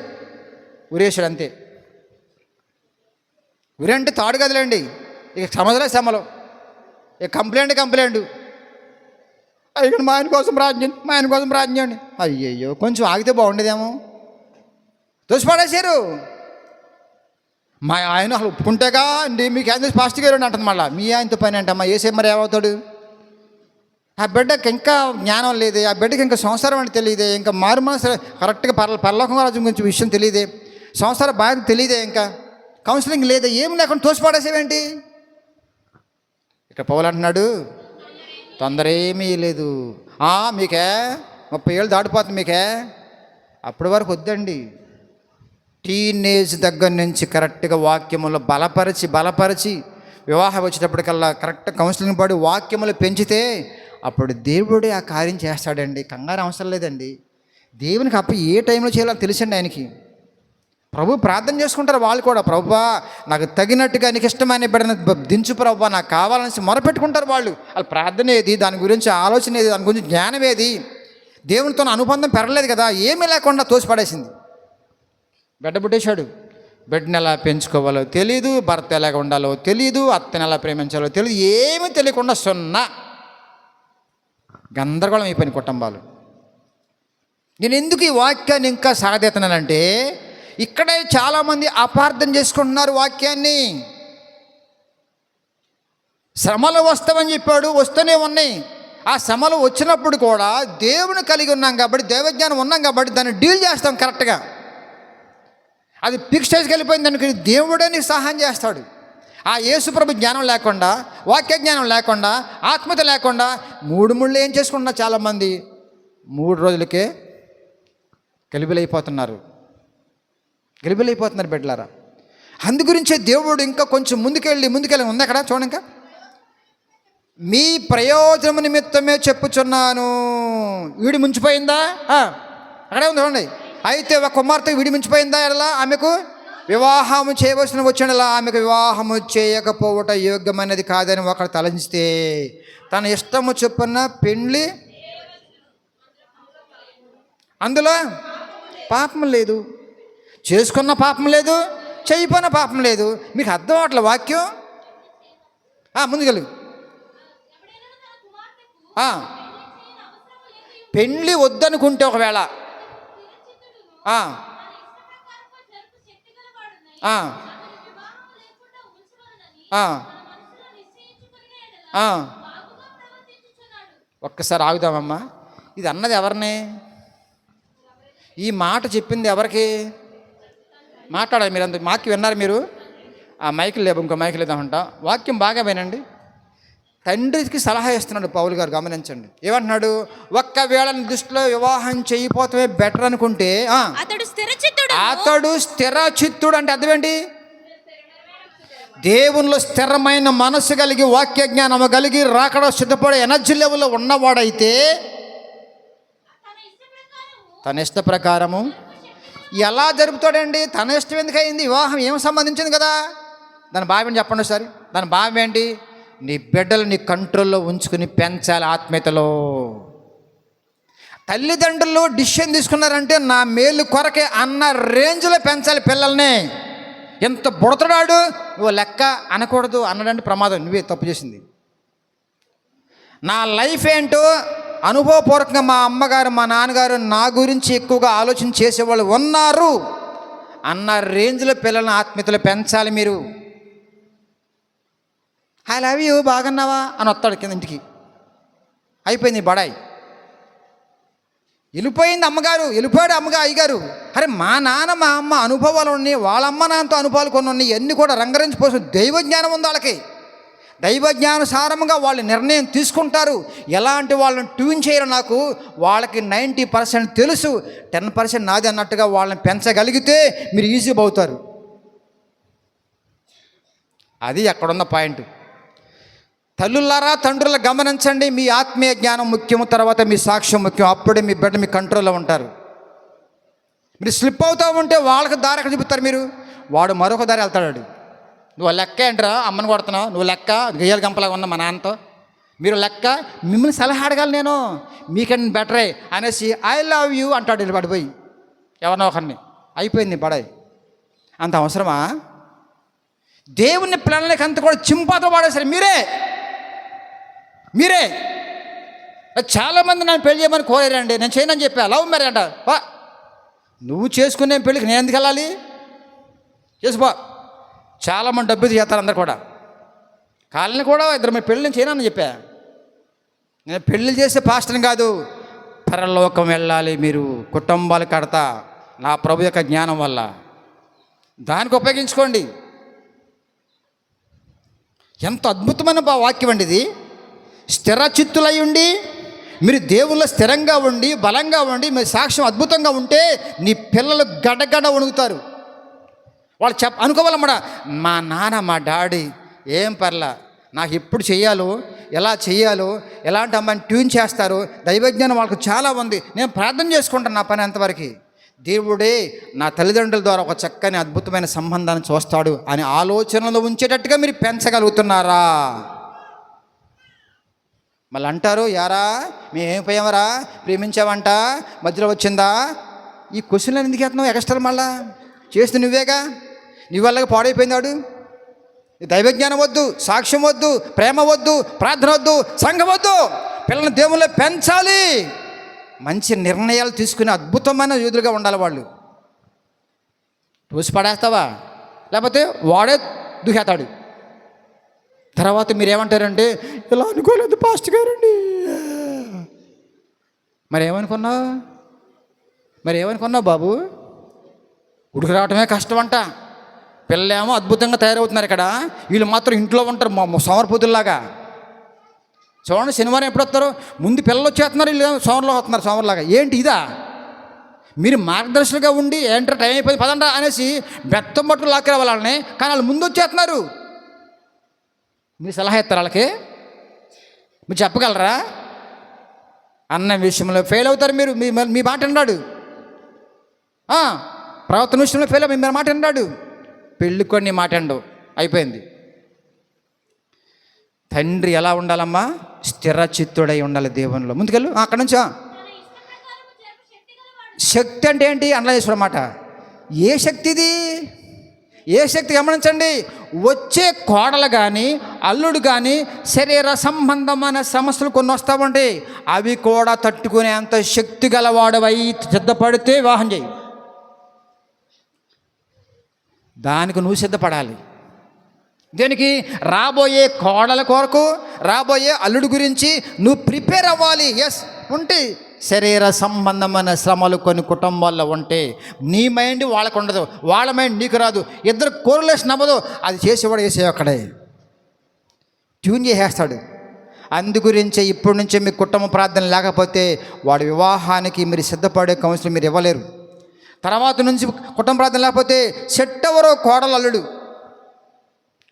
ఉరేశాడు, అంతే. ఉరి అంటే తాడు కదలేండి, ఇక సమలో ఇక కంప్లైంట్. ఇక్కడ మా ఆయన కోసం ప్రార్థించండి. అయ్యయ్యో, కొంచెం ఆగితే బాగుండేదేమో. తోసిపడేశారు. మా ఆయన అసలు ఒప్పుకుంటేగా అండి మీకు ఏం చేసి పాస్టర్ గారు అంటుంది. మళ్ళీ మీ ఆయనతో పని అంటమ్మా, ఏసే మరి ఏమవుతాడు? ఆ బిడ్డకి ఇంకా జ్ఞానం లేదే, ఆ బిడ్డకి ఇంకా సంసారం అంటే తెలియదే, ఇంకా మారు మనసు కరెక్ట్గా పరలోకం రాజ్యం గురించి విషయం తెలియదే, సంసార బాధ్యత తెలియదే, ఇంకా కౌన్సిలింగ్ లేదా, ఏం లేకుండా తోసిపడేసేవేంటి? ఇక్కడ పౌలు అంటున్నాడు తొందర ఏమీ లేదు. మీకే 30 ఏళ్ళు దాటిపోతుంది మీకే, అప్పటి వరకు వద్దండి. టీనేజ్ దగ్గర నుంచి కరెక్ట్గా వాక్యములు బలపరిచి వివాహం వచ్చేటప్పటికల్లా కరెక్ట్ కౌన్సిలింగ్ పడి వాక్యములు పెంచితే అప్పుడు దేవుడే ఆ కార్యం చేస్తాడండి. కంగారు అవసరం లేదండి. దేవునికి ఏ టైంలో చేయాలో తెలిసండి ఆయనకి. ప్రభు ప్రార్థన చేసుకుంటారు వాళ్ళు కూడా. ప్రభువా నాకు తగినట్టుగా నీకు ఇష్టమైన బిడ్డను దించు ప్రభువా, నాకు కావాలని మొరపెట్టుకుంటారు వాళ్ళు. వాళ్ళ ప్రార్థన ఏది, దాని గురించి ఆలోచన ఏది, దాని గురించి జ్ఞానం ఏది, దేవునితో అనుబంధం పెరగలేదు కదా, ఏమీ లేకుండా తోసిపడేసింది. బిడ్డ పుట్టేశాడు. బిడ్డను ఎలా పెంచుకోవాలో తెలీదు, భర్త ఎలాగ ఉండాలో తెలీదు, అత్తని ఎలా ప్రేమించాలో తెలియదు, ఏమీ తెలియకుండా గందరగోళం అయిపోయిన కుటుంబాలు. నేను ఎందుకు ఈ వాక్యాన్ని ఇంకా సాగదీస్తున్నానంటే ఇక్కడే చాలామంది అపార్థం చేసుకుంటున్నారు వాక్యాన్ని. శ్రమలు వస్తామని చెప్పాడు, వస్తూనే ఉన్నాయి. ఆ శ్రమలు వచ్చినప్పుడు కూడా దేవుని కలిగి ఉన్నాం కాబట్టి, దైవజ్ఞానం ఉన్నాం కాబట్టి దాన్ని డీల్ చేస్తాం కరెక్ట్గా. అది పిక్ స్టేజ్కి వెళ్ళిపోయింది అనుకుని దేవుడే నీకు సహాయం చేస్తాడు. ఆ యేసుప్రభు జ్ఞానం లేకుండా, వాక్య జ్ఞానం లేకుండా, ఆత్మత లేకుండా 3 ముళ్ళు ఏం చేసుకుంటున్నారు చాలామంది, 3 రోజులకే గలిబిలైపోతున్నారు బిడ్డలారా. అందు గురించే దేవుడు ఇంకా కొంచెం ముందుకెళ్ళి ఉంది అక్కడ చూడండి. ఇంకా మీ ప్రయోజనం నిమిత్తమే చెప్పుచున్నాను. వీడి ముంచిపోయిందా? అక్కడే ఉంది చూడండి. అయితే ఒక కుమార్తె విడిమించిపోయిందా ఎలా ఆమెకు వివాహము చేయవలసిన వచ్చినలా ఆమెకు వివాహము చేయకపోవట యోగ్యమైనది కాదని ఒకరు తలంచితే తన ఇష్టము చొప్పున పెండ్లి, అందులో పాపం లేదు, చేసుకున్న పాపం లేదు, చేయపోయిన పాపం లేదు. మీకు అర్థం అవట్ల వాక్యం. ముందుకెళ్ళు. పెళ్ళి వద్దనుకుంటే ఒకవేళ ఒక్కసారి ఆగుదామమ్మా. ఇది అన్నది ఎవరిని? ఈ మాట చెప్పింది ఎవరికి? మాట్లాడాలి మీరు. అంత మాకు విన్నారు మీరు? ఆ మైకులు లేవు, ఇంకో మైకులు లేదామంట. వాక్యం బాగా వినండి. తండ్రికి సలహా ఇస్తున్నాడు పౌలు గారు, గమనించండి. ఏమంటున్నాడు? ఒక్కవేళ దృష్టిలో వివాహం చేయకపోతే బెటర్ అనుకుంటే అతడు స్థిర చిత్తుడు అంటే అర్థం ఏంటి? దేవునిలో స్థిరమైన మనసు కలిగి, వాక్య జ్ఞానము కలిగి, రాకడ సిద్ధపడే ఎనర్జీ లెవెల్లో ఉన్నవాడైతే తన ఇష్ట ప్రకారము ఎలా జరుపుతాడండి? తన ఇష్టం ఎందుకు అయింది? వివాహం ఏం సంబంధించింది కదా. దాని భావం ఏంటి చెప్పండి ఒకసారి. దాని భావం ఏంటి? నీ బిడ్డలు నీ కంట్రోల్లో ఉంచుకుని పెంచాలి ఆత్మీయతలో. తల్లిదండ్రులు డిసిషన్ తీసుకున్నారంటే నా మేలు కొరకే అన్న రేంజ్లో పెంచాలి పిల్లల్ని. ఎంత బుడతడాడు నువ్వు లెక్క అనకూడదు. అన్నదంటే ప్రమాదం, నువ్వే తప్పు చేసింది. నా లైఫ్ ఏంటో అనుభవపూర్వకంగా మా అమ్మగారు మా నాన్నగారు నా గురించి ఎక్కువగా ఆలోచన చేసేవాళ్ళు ఉన్నారు అన్న రేంజ్లో పిల్లల్ని ఆత్మీయతలో పెంచాలి మీరు. ఐ లవ్ యూ, బాగున్నావా అని వస్తాడు కింద ఇంటికి. అయిపోయింది బడాయి. వెళ్ళిపోయింది అమ్మగారు, వెళ్ళిపోయాడు అయ్యగారు. అరే మా నాన్న మా అమ్మ అనుభవాలు ఉన్నాయి, వాళ్ళ అమ్మ నాన్నతో అనుభవాలు కొన్ని ఉన్నాయి. ఇవన్నీ కూడా రంగరించి పోసి దైవజ్ఞానం ఉంది వాళ్ళకి. దైవజ్ఞానుసారంగా వాళ్ళు నిర్ణయం తీసుకుంటారు. ఎలాంటి వాళ్ళని ట్యూన్ చేయరు. నాకు వాళ్ళకి 90% తెలుసు, 10% నాది అన్నట్టుగా వాళ్ళని పెంచగలిగితే మీరు ఈజీ అవుతారు. అది అక్కడున్న పాయింట్. తల్లులారా, తండ్రుల గమనించండి. మీ ఆత్మీయ జ్ఞానం ముఖ్యము, తర్వాత మీ సాక్ష్యం ముఖ్యం. అప్పుడే మీ బిడ్డ మీ కంట్రోల్లో ఉంటారు. మీరు స్లిప్ అవుతూ ఉంటే వాళ్ళకి దారి ఎక్కడ చూపుతారు మీరు? వాడు మరొక దారి వెళ్తాడు. నువ్వు లెక్క ఏంట్రా అమ్మని కొడుతున్నావు, నువ్వు లెక్క గయ్యాల గంపలాగా ఉన్నా మా నాన్నతో, మీరు లెక్క, మిమ్మల్ని సలహా అడగాలి నేను, మీకన్నా బెటరే అనేసి ఐ లవ్ యూ అంటాడు వెళ్ళి పడిపోయి ఎవరినో ఒకరిని. అయిపోయింది పడాయి. అంత అవసరమా? దేవుని ప్రణాళిక అంతా కూడా చింపాతో పడేసరి మీరే. చాలామంది నన్ను పెళ్లి చేయమని కోరారండి, నేను చేయనని చెప్పా. లవ్ మ్యారేజ్ అంట. నువ్వు చేసుకునే పెళ్ళికి నేను ఎందుకు వెళ్ళాలి? చేసుకో. చాలామంది డబ్బు చేస్తారు అందరు కూడా. కాళ్ళని కూడా ఇద్దరు మీరు పెళ్ళి చేయనని చెప్పా. నేను పెళ్ళి చేసే పాస్టర్ని కాదు, పరలోకం వెళ్ళాలి మీరు, కుటుంబాలు కడతా నా ప్రభు యొక్క జ్ఞానం వల్ల. దానికి ఉపయోగించుకోండి. ఎంత అద్భుతమైన వాక్యం అండి ఇది. స్థిర చిత్తులై ఉండి మీరు దేవుళ్ళ స్థిరంగా ఉండి బలంగా ఉండి మీ సాక్ష్యం అద్భుతంగా ఉంటే నీ పిల్లలు గడగడ వణుకుతారు. వాళ్ళు అనుకోవాలన్నమాట, మా నాన్న మా డాడీ ఏం పర్లా, నాకు ఎప్పుడు చేయాలో ఎలా చేయాలో ఎలాంటి అమ్మాయిని ట్యూన్ చేస్తారు. దైవజ్ఞానం వాళ్ళకు చాలా ఉంది. నేను ప్రార్థన చేసుకుంటాను నా పని అంతవరకు. దేవుడే నా తల్లిదండ్రుల ద్వారా ఒక చక్కని అద్భుతమైన సంబంధాన్ని చూస్తాడు అనే ఆలోచనలో ఉంచేటట్టుగా మీరు పెంచగలుగుతున్నారా? మళ్ళీ అంటారు, యారా మేమేమైపోయామరా, ప్రేమించావంట, మధ్యలో వచ్చిందా? ఈ క్వశ్చన్లు ఎందుకు వేస్తున్నావు ఎక్స్ట్రా? మళ్ళా చేస్తూ నువ్వేగా, నీ వల్లగా పాడైపోయిందాడు. దైవజ్ఞానం వద్దు, సాక్ష్యం వద్దు, ప్రేమ వద్దు, ప్రార్థన వద్దు, సంఘం వద్దు. పిల్లల్ని దేవుళ్ళో పెంచాలి. మంచి నిర్ణయాలు తీసుకునే అద్భుతమైన యూదులుగా ఉండాలి వాళ్ళు. చూసి పడేస్తావా? లేకపోతే వాడే దుహేతాడు. తర్వాత మీరేమంటారంటే, ఇలా అనుకోలేదు పాస్టర్ గారండి. మరేమనుకున్నావు బాబు? ఉడికి రావటమే కష్టం అంట. పిల్లలేమో అద్భుతంగా తయారవుతున్నారు ఇక్కడ, వీళ్ళు మాత్రం ఇంట్లో ఉంటారు సోమరపోతుల్లాగా. చూడండి, శనివారం ఎప్పుడు వస్తారు? ముందు పిల్లలు వచ్చేస్తున్నారు, వీళ్ళు సోమర్లో వస్తున్నారు సోమర్లాగా. ఏంటి ఇదా? మీరు మార్గదర్శకులుగా ఉండి ఏంటో టైం అయిపోయింది పదండా అనేసి బెత్తం పట్టుకు లాక్కే వాళ్ళని, కానీ వాళ్ళు ముందు వచ్చేస్తున్నారు. మీరు సలహా ఇస్తారు వాళ్ళకి? మీరు చెప్పగలరా? అన్న విషయంలో ఫెయిల్ అవుతారు మీరు. మీ మాట అన్నాడు. ప్రవర్తన విషయంలో ఫెయిల్ మీరు మాట అన్నాడు, పెళ్ళి కొన్ని మాట అండు, అయిపోయింది. తండ్రి ఎలా ఉండాలమ్మా? స్థిరచిత్తుడై ఉండాలి దేవునిలో. ముందుకెళ్ళు అక్కడ నుంచా. శక్తి అంటే ఏంటి? అనలా చేసుకోమాట. ఏ శక్తి ఇది? ఏ శక్తి? గమనించండి, వచ్చే కోడలు కానీ అల్లుడు కానీ శరీర సంబంధమైన సమస్యలు కొన్ని వస్తామంటే అవి కూడా తట్టుకునే అంత శక్తి గలవాడవై సిద్ధపడితే వివాహం చేయి. దానికి నువ్వు సిద్ధపడాలి. దీనికి రాబోయే కోడల కొరకు, రాబోయే అల్లుడు గురించి నువ్వు ప్రిపేర్ అవ్వాలి. ఎస్, ఉంటే శరీర సంబంధమైన శ్రమలు కొన్ని కుటుంబాల్లో ఉంటే నీ మైండ్ వాళ్ళకు ఉండదు, వాళ్ళ మైండ్ నీకు రాదు, ఇద్దరు కోరిలేషన్ అవ్వదు. అది చేసేవాడు వేసే అక్కడే ట్యూన్ చేసేస్తాడు. అందుగురించే ఇప్పటి నుంచే మీ కుటుంబ ప్రార్థన లేకపోతే వాడి వివాహానికి మీరు సిద్ధపడే కౌన్సిల్ మీరు ఇవ్వలేరు. తర్వాత నుంచి కుటుంబ ప్రార్థన లేకపోతే సెట్ ఎవరో కోడలు అల్లుడు.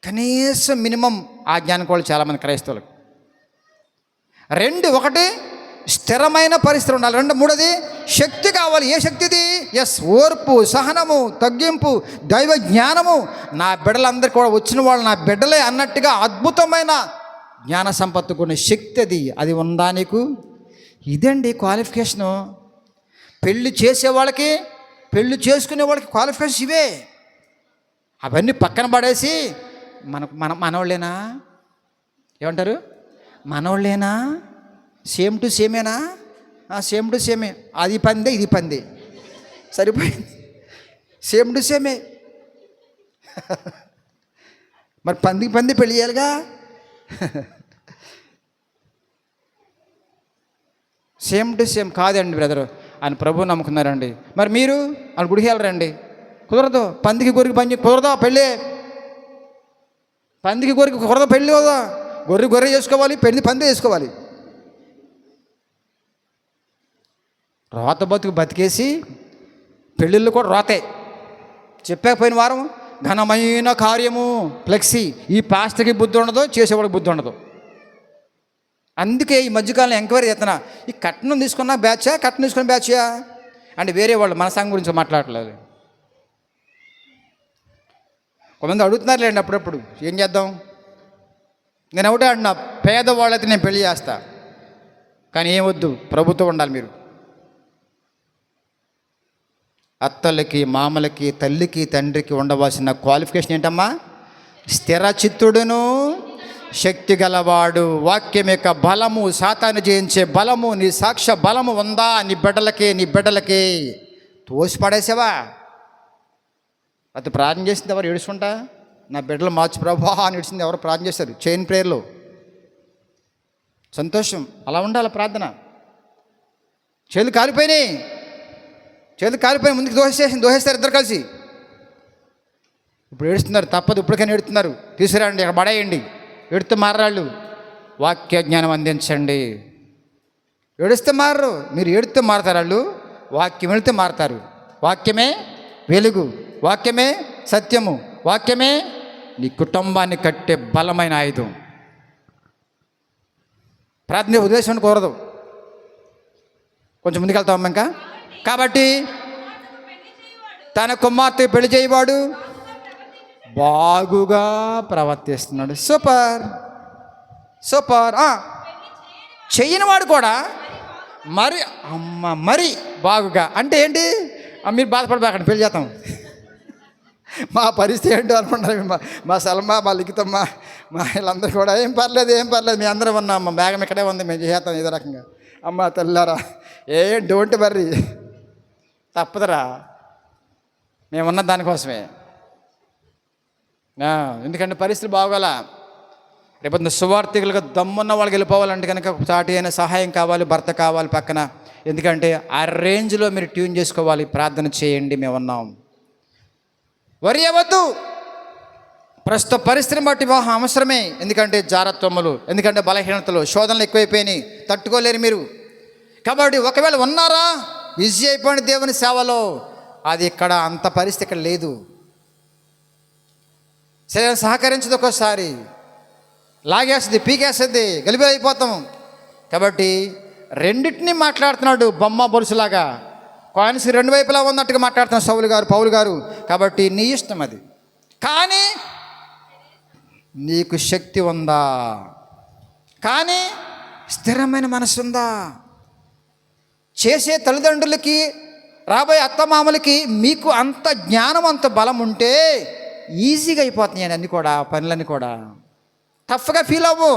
కనీసం మినిమం ఆ జ్ఞానం కూడా చాలామంది క్రైస్తవులకు. ఒకటి స్థిరమైన పరిస్థితి ఉండాలి. మూడోది శక్తి కావాలి. ఏ శక్తిది? ఎస్, ఓర్పు, సహనము, తగ్గింపు, దైవ జ్ఞానము. నా బిడ్డలందరికీ కూడా వచ్చిన వాళ్ళు నా బిడ్డలే అన్నట్టుగా అద్భుతమైన జ్ఞాన సంపత్తి కొన్ని శక్తి అది ఉందా నీకు? ఇదండి క్వాలిఫికేషను. పెళ్ళి చేసే వాళ్ళకి, పెళ్ళి చేసుకునే వాళ్ళకి క్వాలిఫికేషన్ ఇవే. అవన్నీ పక్కన పడేసి మనోళ్ళేనా ఏమంటారు? మనోళ్ళేనా? సేమ్ టు సేమేనా? సేమ్ టు సేమే. అది పందే ఇది పందే, సరిపోయింది. సేమ్ టు సేమే. మరి పంది పెళ్ళి చేయాలిగా. సేమ్ టు సేమ్ కాదండి బ్రదరు అని ప్రభువు నమ్ముకున్నారండి. మరి మీరు అని గుడికి వెళ్ళరండి, కుదరదు. పందికి గొర్రెకి పని కుదరదా పెళ్ళి? పందికి గొర్రెకి కుదరదా పెళ్ళి? కదా, గొర్రె చేసుకోవాలి, పంది చేసుకోవాలి. రోత బతికేసి పెళ్ళిళ్ళు కూడా రోతే. చెప్పకపోయిన వారం ఘనమైన కార్యము ఫ్లెక్సీ. ఈ పాస్టర్కి బుద్ధి ఉండదు, చేసేవాడికి బుద్ధి ఉండదు. అందుకే ఈ మధ్యకాలంలో ఎంక్వైరీ చేస్తున్నా, ఈ కట్నం తీసుకున్న బ్యాచా, కట్నం తీసుకున్న బ్యాచా అంటే వేరే వాళ్ళు మన సంఘం గురించి మాట్లాడలేదు. కొంతమంది అడుగుతున్నారు లేండి అప్పుడప్పుడు, ఏం చేద్దాం? నేను ఒకటే అంటున్నా, పేదవాళ్ళైతే నేను పెళ్లి చేస్తా, కానీ ఏమొద్దు, ప్రభుత్వం ఉండాలి. మీరు అత్తలకి, మామలకి, తల్లికి, తండ్రికి ఉండవలసిన క్వాలిఫికేషన్ ఏంటమ్మా? స్థిర చిత్తుడును, శక్తి గలవాడు, వాక్యం యొక్క బలము, సాతాను జయించే బలము, నీ సాక్ష్య బలము ఉందా నీ బిడ్డలకి? తోసి పడేసావా? అది ప్రార్థన చేసింది ఎవరు? ఏడుచుకుంటా నా బిడ్డలు మార్చి ప్రభా అని ఏడిచింది ఎవరు? ప్రార్థన చేశారు చైన్ ప్రేయర్లో. సంతోషం, అలా ఉండాలి ప్రార్థన. చేతులు కాలిపోయినాయి, ముందుకు దోహేస్తారు ఇద్దరు కలిసి. ఇప్పుడు ఏడుస్తున్నారు, తప్పదు, ఇప్పటికైనా ఏడుతున్నారు. తీసుకురండి, అక్కడ పడేయండి. ఏడుతూ మారాళ్ళు, వాక్య జ్ఞానం అందించండి. ఏడుస్తే మారరు, మీరు ఏడుతూ మారుతారు. వాళ్ళు వాక్యం వెళితే మారుతారు. వాక్యమే వెలుగు, వాక్యమే సత్యము, వాక్యమే నీ కుటుంబాన్ని కట్టే బలమైన ఆయుధం. ప్రార్థన ఉద్దేశం కోరదు. కొంచెం ముందుకెళ్తాం ఇంకా. కాబట్టి తన కుమార్తె పెళ్లి చేయవాడు బాగుగా ప్రవర్తిస్తున్నాడు. సూపర్. చెయ్యనివాడు కూడా మరి బాగుగా అంటే ఏంటి? మీరు బాధపడబాకండి, పెళ్లి చేస్తాం. మా పరిస్థితి ఏంటో అనుకుంటారు. మా సల్మా, మా లిఖితమ్మ, మా వీళ్ళందరూ కూడా ఏం పర్లేదు మీ అందరం ఉన్నాం, బేగం ఇక్కడే ఉంది, మేము చేస్తాం ఏదో రకంగా. అమ్మ తల్లారా, డోంట్ వర్రీ, తప్పదురా, మేమున్న దానికోసమే. ఎందుకంటే పరిస్థితులు బాగోల. రేపు సువార్థికులుగా దమ్మున్న వాళ్ళకి వెళ్ళిపోవాలంటే కనుక సాటి అయిన సహాయం కావాలి, భర్త కావాలి పక్కన. ఎందుకంటే ఆ రేంజ్లో మీరు ట్యూన్ చేసుకోవాలి. ప్రార్థన చేయండి, మేము ఉన్నాం. వరి అవ్వద్దు. ప్రస్తుత పరిస్థితిని బట్టి వివాహం అవసరమే. ఎందుకంటే జారత్వములు, ఎందుకంటే బలహీనతలు, శోధనలు ఎక్కువైపోయినాయి, తట్టుకోలేరు మీరు. కాబట్టి ఒకవేళ ఉన్నారా, బిజీ అయిపోయిన దేవుని సేవలో, అది ఇక్కడ అంత పరిస్థితి ఇక్కడ లేదు. శరీరం సహకరించదు, ఒక్కోసారి లాగేస్తుంది, పీకేస్తుంది, గలిబి అయిపోతాం. కాబట్టి రెండింటినీ మాట్లాడుతున్నాడు బొమ్మ బొరుసులాగా. కాయిన్స్ రెండు వైపులా ఉన్నట్టుగా మాట్లాడుతున్న సౌలు గారు, పౌలు గారు. కాబట్టి నీ ఇష్టం అది, కానీ నీకు శక్తి ఉందా? కానీ స్థిరమైన మనసు ఉందా? చేసే తల్లిదండ్రులకి, రాబోయే అత్తమామలకి మీకు అంత జ్ఞానం, అంత బలం ఉంటే ఈజీగా అయిపోతున్నాయి అన్నీ కూడా, పనులన్నీ కూడా. టఫ్గా ఫీల్ అవ్వు.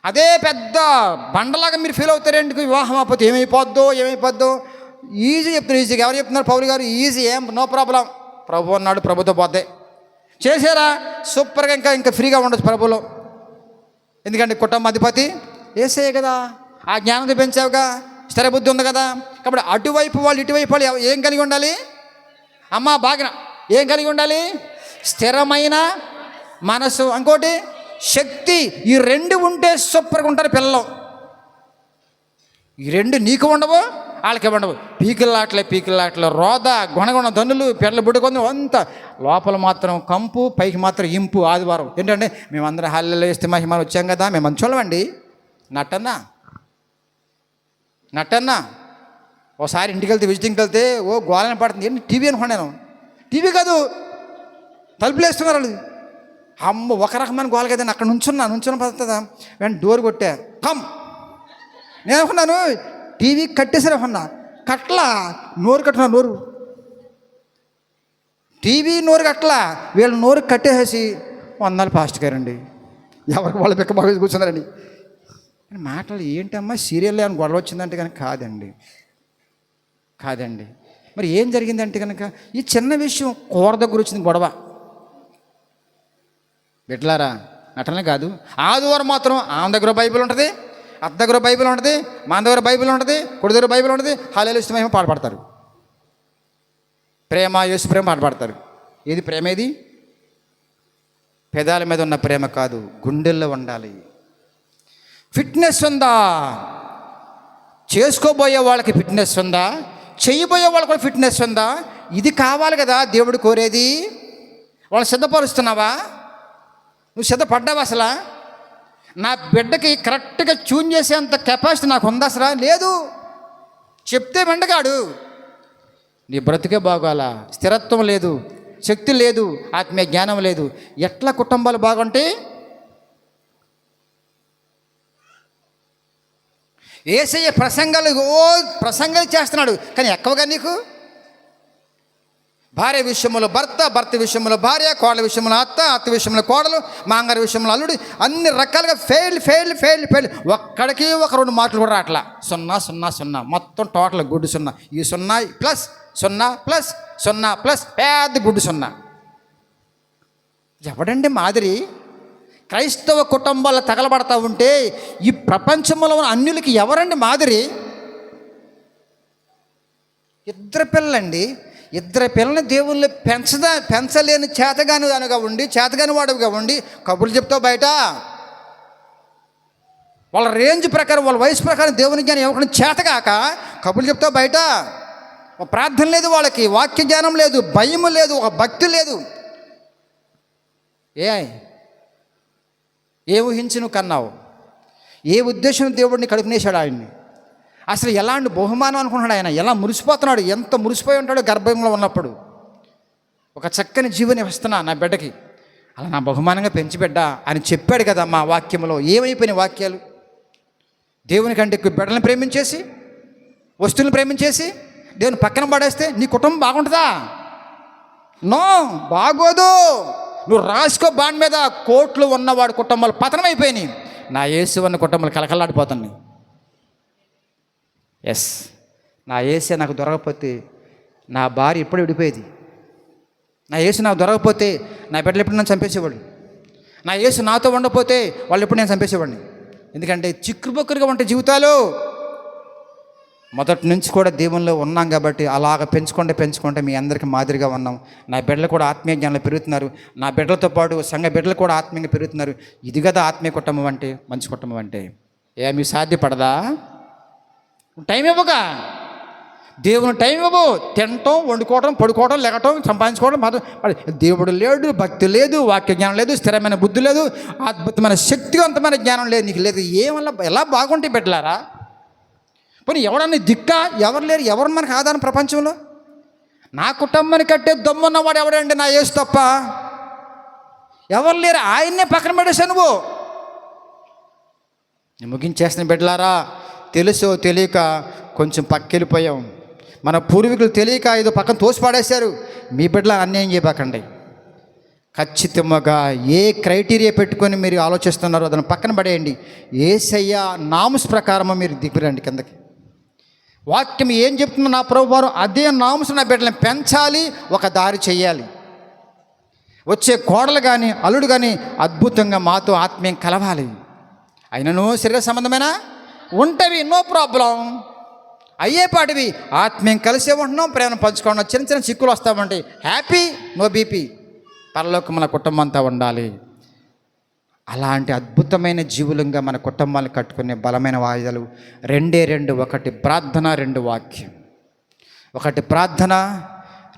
అదే పెద్ద బండలాగా మీరు ఫీల్ అవుతారండి. వివాహం అయిపోతే ఏమైపోద్దో ఈజీ చెప్తున్నారు. ఈజీగా ఎవరు చెప్తున్నారు? పౌలు గారు. ఈజీ, ఏం నో ప్రాబ్లం. ప్రభు అన్నాడు, ప్రభుతో పోతే చేసారా సూపర్గా, ఇంకా ఫ్రీగా ఉండొచ్చు ప్రభులో. ఎందుకంటే కుటుంబ అధిపతి యేసయ్య కదా, ఆ జ్ఞానంతో పెంచావుగా, స్థిర బుద్ధి ఉంది కదా. కాబట్టి అటువైపు వాళ్ళు ఇటువైపు వాళ్ళు ఏం కలిగి ఉండాలి? అమ్మ బాగా ఏం కలిగి ఉండాలి? స్థిరమైన మనసు, ఇంకోటి శక్తి. ఈ రెండు ఉంటే సూపర్గా ఉంటారు పిల్లలు. ఈ రెండు నీకు ఉండవు, వాళ్ళకి ఉండవు. పీకిలాట్లే రోద, గుణగుణ ధనులు, పిల్లలు బుడ్డుకొని అంత లోపల మాత్రం కంపు, పైకి మాత్రం ఇంపు. ఆదివారం ఏంటంటే మేమందరం హల్లెలూయా వేస్తే మహిమను వచ్చాం కదా, మేము మంచోళ్ళమండి. నట్టన్నా ఒకసారి ఇంటికి వెళ్తే, విజిటింగ్కి వెళ్తే గోళన పడుతుంది. ఏంటి టీవీ అనుకున్నాను. టీవీ కాదు, తలుపులు వేస్తున్నారు వాళ్ళు. అమ్మ ఒక రకమైన గోల కదండి. అక్కడ నుంచున్న పడుతుందా, వెంటనే డోర్ కొట్టా, కమ్. నేను అనుకున్నాను టీవీ కట్టేసారు అనుకున్నా. కట్లా, నోరు కట్టిన నోరు, టీవీ నోరు కట్టలా, వీళ్ళు నోరు కట్టేసేసి వందలు ఫాస్ట్ గారండి, ఎవరికి వాళ్ళ పిక్క బాగా కూర్చున్నారండి. మాటలు ఏంటమ్మా సీరియల్లో అని గొడవ వచ్చిందంటే కనుక కాదండి. మరి ఏం జరిగిందంటే కనుక ఈ చిన్న విషయం కూర దగ్గర వచ్చింది గొడవ. బిడ్డలారా, నటనే కాదు. ఆదివారం మాత్రం ఆమె దగ్గర బైబిల్ ఉంటుంది, అత్త దగ్గర బైబిల్ ఉంటుంది, మన దగ్గర బైబిల్ ఉంటుంది, కొడు దగ్గర బైబిల్ ఉంటుంది. హల్లెలూయా స్తుతి మహిమ పాడతారు. ప్రేమ, యేసు ప్రేమ పాడతారు. ఏది ప్రేమ? ఏది పెదాల మీద ఉన్న ప్రేమ కాదు, గుండెల్లో ఉండాలి. ఫిట్నెస్ ఉందా? చేసుకోబోయే వాళ్ళకి ఫిట్నెస్ ఉందా? చేయబోయే వాళ్ళకి కూడా ఫిట్నెస్ ఉందా? ఇది కావాలి కదా దేవుడు కోరేది. వాళ్ళు సిద్ధపరుస్తున్నావా? నువ్వు సిద్ధపడ్డావా? అసలు నా బిడ్డకి కరెక్ట్గా ట్యూన్ చేసేంత కెపాసిటీ నాకు ఉందా? అసలు లేదు. చెప్తే వెండగాడు. నీ బ్రతికే బాగోలా, స్థిరత్వం లేదు, శక్తి లేదు, ఆత్మీయ జ్ఞానం లేదు. ఎట్లా కుటుంబాలు బాగుంటాయి? యేసయ్య ప్రసంగాలు చేస్తున్నాడు, కానీ ఎక్కువగా నీకు భార్య విషయంలో భర్త, భర్త విషయంలో భార్య, కోడల విషయంలో అత్త, అత్త విషయంలో కోడలు, మాంగారి విషయంలో అల్లుడు, అన్ని రకాలుగా ఫెయిల్. ఒక్కడికి ఒక 2 మార్కులు కూడా రాట్లా. 0 మొత్తం టోటల్ గుడ్డు 0. ఈ 0+0+0+0 పెద్ద గుడ్డు 0. ఎవడండి మాదిరి? క్రైస్తవ కుటుంబాలు తగలబడతా ఉంటే ఈ ప్రపంచంలో ఉన్న అన్యులకి ఎవరండి మాదిరి? 2 పిల్లలండి. 2 పిల్లల్ని దేవుళ్ళు పెంచలేని చేతగాని వాడుగా ఉండి కబుర్లు చెప్తావు బయట. వాళ్ళ రేంజ్ ప్రకారం, వాళ్ళ వయసు ప్రకారం దేవుని జ్ఞానం ఇవ్వకుండా చేతగాక కబుర్లు చెప్తావు బయట. ఒక ప్రార్థన లేదు వాళ్ళకి, వాక్య జ్ఞానం లేదు, భయం లేదు, ఒక భక్తి లేదు. ఏ ఊహించి నువ్వు కన్నావు? ఏ ఉద్దేశం దేవుడిని కడుపునేశాడు ఆయన్ని? అసలు ఎలాంటి బహుమానం అనుకుంటున్నాడు ఆయన? ఎలా మురిసిపోతున్నాడు? ఎంత మురిసిపోయి ఉంటాడో గర్భంలో ఉన్నప్పుడు. ఒక చక్కని జీవని ఇస్తున్నా నా బిడ్డకి, అలా నా బహుమానంగా పెంచి బిడ్డ అని చెప్పాడు కదా మా వాక్యంలో. ఏమైపోయిన వాక్యాలు? దేవుని కంటే ఎక్కువ బిడ్డలను ప్రేమించేసి, వస్తువులను ప్రేమించేసి దేవుని పక్కన పడేస్తే నీ కుటుంబం బాగుంటుందా? నో, బాగోదు. నువ్వు రాసుకో బాండ్ మీద, కోట్లు ఉన్నవాడు కుటుంబాలు పతనం అయిపోయినాయి. నా యేసు అన్న కుటుంబాలు కలకలాడిపోతున్నాయి. ఎస్, నా యేసే నాకు దొరకకపోతే నా భార్య ఎప్పుడు విడిపోయేది. నా యేసు నాకు దొరకకపోతే నా బిడ్డలు ఎప్పుడు నన్ను చంపేసేవాడు. నా యేసు నాతో ఉండకపోతే వాళ్ళు ఎప్పుడు నేను చంపేసేవాడిని. ఎందుకంటే చిక్కుబొక్కురుగా ఉంటే జీవితాలు. మొదటి నుంచి కూడా దేవుల్లో ఉన్నాం కాబట్టి అలాగ పెంచుకుంటే మీ అందరికీ మాదిరిగా ఉన్నాం. నా బిడ్డలు కూడా ఆత్మీయ జ్ఞానంలో పెరుగుతున్నారు. నా బిడ్డలతో పాటు సంఘ బిడ్డలు కూడా ఆత్మీయంగా పెరుగుతున్నారు. ఇది కదా ఆత్మీయ కుటుంబం అంటే, మంచి కుటుంబం అంటే. మీకు సాధ్యపడదా? టైం ఇవ్వగా, దేవుని టైం ఇవ్వవు. తినటం, వండుకోవడం, పడుకోవడం, లెగటం, సంపాదించుకోవడం. దేవుడు లేడు, భక్తి లేదు, వాక్య జ్ఞానం లేదు, స్థిరమైన బుద్ధి లేదు, అద్భుతమైన శక్తివంతమైన జ్ఞానం లేదు, నీకు లేదు. ఎలా బాగుంటాయి బిడ్డలారా? పోనీ ఎవడన్నా దిక్కా? ఎవరు లేరు. ఎవరు మనకు ఆధారం ప్రపంచంలో? నా కుటుంబాన్ని కట్టే దమ్మున్నవాడు ఎవడండి? నా యేసు తప్ప ఎవరు లేరు. ఆయన్నే పక్కన పడేసా నువ్వు. ముగించేసిన బిడ్డలారా, తెలుసో తెలియక కొంచెం పక్కెళ్ళిపోయాం. మన పూర్వీకులు తెలియక ఏదో పక్కన తోసిపాడేశారు. మీ బిడ్డల అన్యాయం చేయబాకండి. ఖచ్చితంగా ఏ క్రైటీరియా పెట్టుకొని మీరు ఆలోచిస్తున్నారో దాన్ని పక్కన పడేయండి. యేసయ్య నామస్ ప్రకారము మీరు దిగిరండి కిందకి. వాక్యం ఏం చెప్తుందో నా ప్రభు వారు అదే నామస్ నా బిడ్డలను పెంచాలి, ఒక దారి చెయ్యాలి. వచ్చే కోడలు కానీ అల్లుడు కానీ అద్భుతంగా మాతో ఆత్మీయం కలవాలి. అయినను శరీర సంబంధమైన ఉంటవి, నో ప్రాబ్లం, అయ్యేపాటివి. ఆత్మీయం కలిసే ఉంటున్నాం, ప్రేమ పంచుకోవడం, చిన్న చిన్న చిక్కులు వస్తామంటే హ్యాపీ, నో బీపీ. పరలోకం మన కుటుంబం అంతా ఉండాలి. అలాంటి అద్భుతమైన జీవులంగా మన కుటుంబాన్ని కట్టుకునే బలమైన వాయిదాలు రెండు. ఒకటి ప్రార్థన, 2 వాక్యం. ఒకటి ప్రార్థన,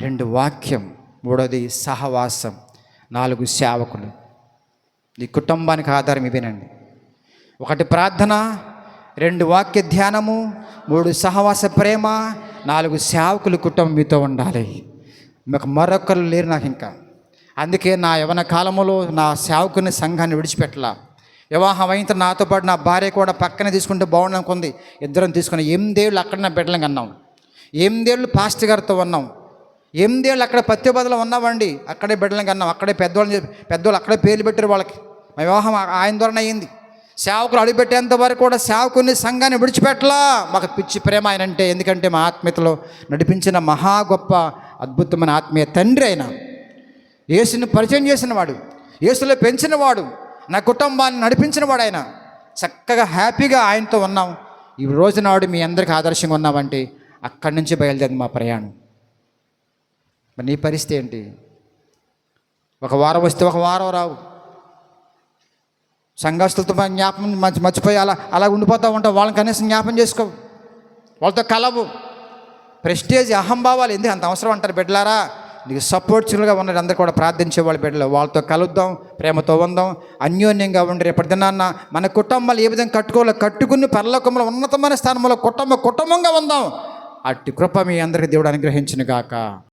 2 వాక్యం. మూడోది సహవాసం, 4 సేవకులు. ఈ కుటుంబానికి ఆధారం ఇవేనండి. 1 ప్రార్థన, 2 వాక్య ధ్యానము, 3 సహవాస ప్రేమ, 4 సేవకులు కుటుంబం మీతో ఉండాలి. మీకు మరొకరు లేరు నాకు ఇంకా. అందుకే నా యవన కాలములో నా సేవకుని సంఘాన్ని విడిచిపెట్టలా. వివాహం అయిన నాతో పాటు నా భార్య కూడా పక్కనే తీసుకుంటే బాగుండు అనుకుంది. ఇద్దరం తీసుకుని 8 ఏళ్ళు అక్కడ నా బిడ్డలను కన్నాం. 8 ఏళ్ళు పాస్టర్ గారితో ఉన్నాం. 8 ఏళ్ళు అక్కడ పత్తిబదలో ఉన్నామండి. అక్కడే బిడ్డలను కన్నాం. అక్కడే పెద్దోళ్ళు అక్కడే పేర్లు పెట్టారు వాళ్ళకి. మా వివాహం ఆయన ద్వారానే అయింది. సేవకులు అడుగుపెట్టేంత వరకు కూడా సేవకుని సంఘాన్ని విడిచిపెట్టలా. మాకు పిచ్చి ప్రేమ ఆయన అంటే. ఎందుకంటే మా ఆత్మీయతలో నడిపించిన మహా గొప్ప అద్భుతమైన ఆత్మీయ తండ్రి ఆయన. యేసుని పరిచయం చేసినవాడు, యేసులో పెంచినవాడు, నా కుటుంబాన్ని నడిపించినవాడు ఆయన. చక్కగా హ్యాపీగా ఆయనతో ఉన్నాం. ఈ రోజు నాడు మీ అందరికీ ఆదర్శంగా ఉన్నామంటే అక్కడి నుంచి బయలుదేరింది మా ప్రయాణం. మరి నీ పరిస్థితి ఏంటి? ఒక వారం వస్తే ఒక వారం రావు. సంఘస్థులతో జ్ఞాపకం మర్చిపోయి అలా ఉండిపోతూ ఉంటావు. వాళ్ళని కనీసం జ్ఞాపకం చేసుకో, వాళ్ళతో కలవు. ప్రెస్టేజ్, అహంభావాలు ఎందుకు అంత అవసరం అంటారు బిడ్డలారా? నీకు సపోర్ట్స్గా ఉన్నది అందరూ కూడా ప్రార్థించేవాళ్ళు బిడ్డలు. వాళ్ళతో కలుద్దాం, ప్రేమతో ఉందాం, అన్యోన్యంగా ఉండి రేపటి దినాన్న మన కుటుంబాలు ఏ విధంగా కట్టుకోవాలో కట్టుకుని పరలోకంలో ఉన్నతమైన స్థానంలో కుటుంబంగా ఉందాం. అట్టి కృప మీ అందరికీ దేవుడు అనుగ్రహించును గాక.